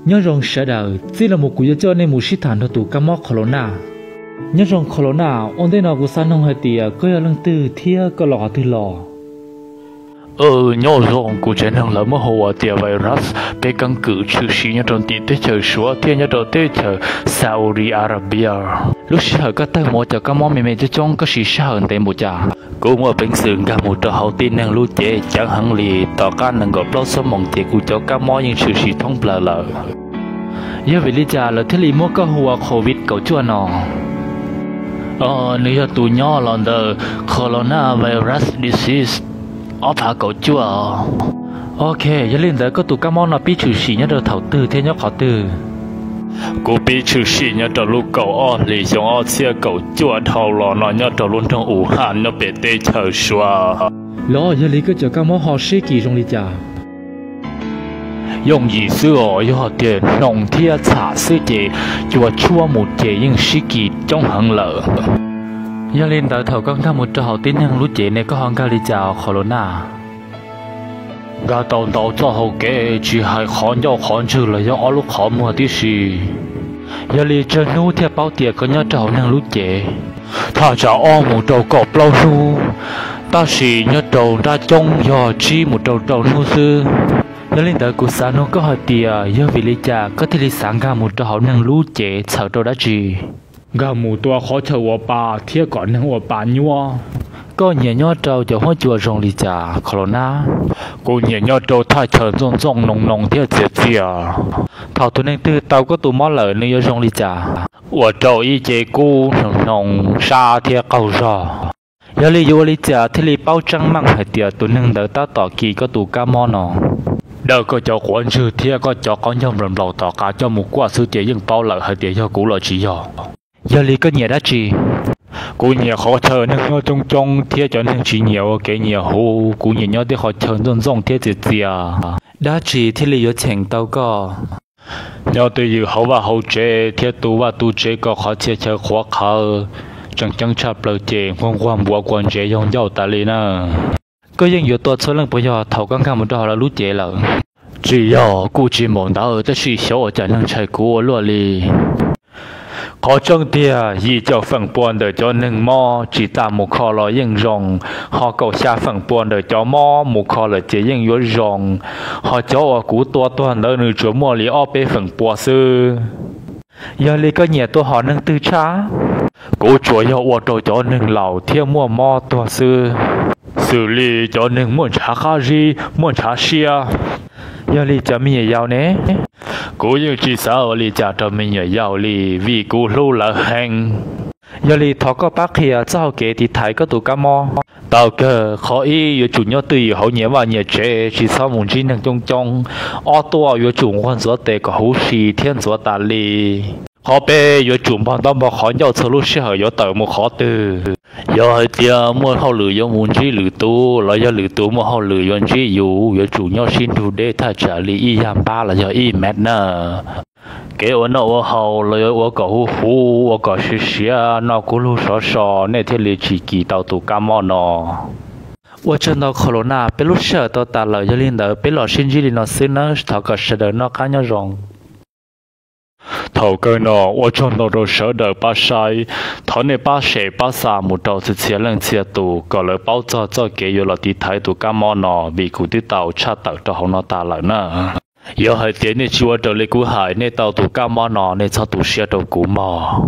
nhớ rằng sẽ đời chỉ là một cú cho nên một sĩ thản tụ cam móc corona nhớ rằng corona ông đây nào của san nông hay tiệt có lần tư thia có lọ từ lọ nhớ rằng cụ trẻ năng lớn mà hồ tiệt virus bị căn cứ trừ sĩ nhớ trong tiệt tới chờ số tiệt nhớ đầu tới chờ Saudi Arabia lúc sau các tay một chờ cam móc mềm cho trong có sĩ hơn tại một chờ cũng ở bên sườn cả một trò hậu tin năng lưu chế chẳng hẳn lì tỏ ca năng gặp lâu số mong tiệt cụ cho cam móc những trừ sĩ thông bờ lờ giờ về lý trả là thế li mua cái hoa covid cầu chua nọ nếu tụi nhỏ là the coronavirus disease ở phá cầu chua ok giờ lên đó có tụi các món nào bị trừ sĩ nhất là thầu tư thế nhóc họ tư cô bị trừ sĩ nhất là lúc cầu lì giống xe cầu chua thầu lò nó nhất là luôn trong Vũ Hàn nó bị tê chờ xóa lo giờ lý cái cho các món họ sĩ kỳ trong lý trả用意思要点农田茶世界，就话出một chế những sự kiện trong hàng lợ. Giờ lên tới thầu con tham một trò hậu tin hàng lũ chế này có hàng gali chào corona. Gà tàu tàu cho hậu kế chỉ hay khó nhau khó trừ là do lúc khó mua tí gì. Giờ lên trên nô theo bao tiệc có nhớ trò hàng lũ chế. Thà trả một trầu cọp lâu nu, ta chỉ nhớ trầu ra trong giờ chi một trầu nu sư. Giờ lên tới cuộc sống nó có hơi tiệt, giờ vì lý cha có thể đi sáng gà một trò năng lũ chế sợ đâu đã gì. gà một tua khó chờ của bà, thiệt còn năng của bà nhua. Có nhiều nhớ trâu cho hoa chùa rong lý cha corona. Cô nhiều nhớ trâu thay chờ rong nồng thiệt dễ thảo tụi nên từ tàu có tụi mỏ lợn nên nhớ rong lý cha. Của trâu y chế cô nồng xa thiệt cầu rò. Giờ lý vô lý cha thì lý bao trăng măng hay tiệt tụi nên đỡ ta tỏ kỳ có tụi cá mò nọ. Đâu có cho quan sư thiệt có cho con nhom rầm đầu tỏ cả cho một quả sư chế nhưng bao lợi hay tiệt cho cũ lợi chỉ dò. Giờ lý có nhiều đã chi. Cú nhiều khó chờ nên nó trong thiệt cho nên chỉ nhiều cái nhiều hồ cú nhiều nhau thì khó chờ trong thiệt gì đã chi thì lý vô chèn tàu có. Nhau từ từ hậu và hậu chế thiệt tu và tu chế có khó thiệt chờ khó khờ chẳng chạp lời chế quan bùa quan chế dùng dầu ta lý nè. Có những yếu tố số lượng bây giờ thầu căng căng một trò là lú chế lợ. Chỉ có cụ chỉ mong đã ở tới suy xấu ở chẳng năng chạy cú luôn đi. Có trong tia gì cho phần buồn để cho nâng mò chỉ tạm một kho lo yên rong họ cầu xa phần buồn để cho mò một kho là chế yên yếu rong họ cho ở cú tua toàn đỡ nữ chúa mò lý ở bên phần buồn sư. Giờ lý có nhiều tôi họ nâng tư trá. Cú chúa yêu ở đồ cho nâng lẩu thiên mua mò tua sư. Xử lý cho nên muốn trả khá gì, muốn trả xia. Giờ lý cho mình giàu nè. Cú như chỉ sao lý trả cho mình giàu lý vì cú lưu là hành. Giờ lý thọ có bác kia cho kế thì thấy có tụ cá mò. Tao cơ khó ý yếu chủ nhau từ hậu nhé và nhé chế chỉ sao muốn chỉ năng trong. Ở tua yếu chủ quan số tệ có hữu sĩ thiên số tà lý. Họ bé yếu chủ bằng tâm bảo khó nhau sơ lúc sẽ hợp yếu tờ một khó từ. Yếu hơi tia mua hậu lửa yếu muốn chỉ lửa tu là yếu lửa tu mua hậu lửa yếu chỉ yếu chủ nhau xin thu đế thà trả lý y hàm ba là yếu y mét nè. Cái ở nó hậu là yếu có hú hú có xí xí nó cũng lưu sọ nên thế lý chỉ kỳ tàu tụ cam mò nó. 我真到 corona 被路舍到打了，就领导被老先机里那谁呢？他个是的那看要容。Thầu cơ nọ, tôi chọn đồ đồ sở đời ba sai, thọ này ba sẽ ba xa một đầu sự chia lần chia tù, có lỡ bao cho kế yếu là tí thái tù ca mò nọ, vì cụ tí tàu cha tàu cho họ nó ta lại nè. Yếu hơi tiến này chua đầu lấy cú hải, này tàu tù ca mò nọ, này cho tù xe đầu cú mò.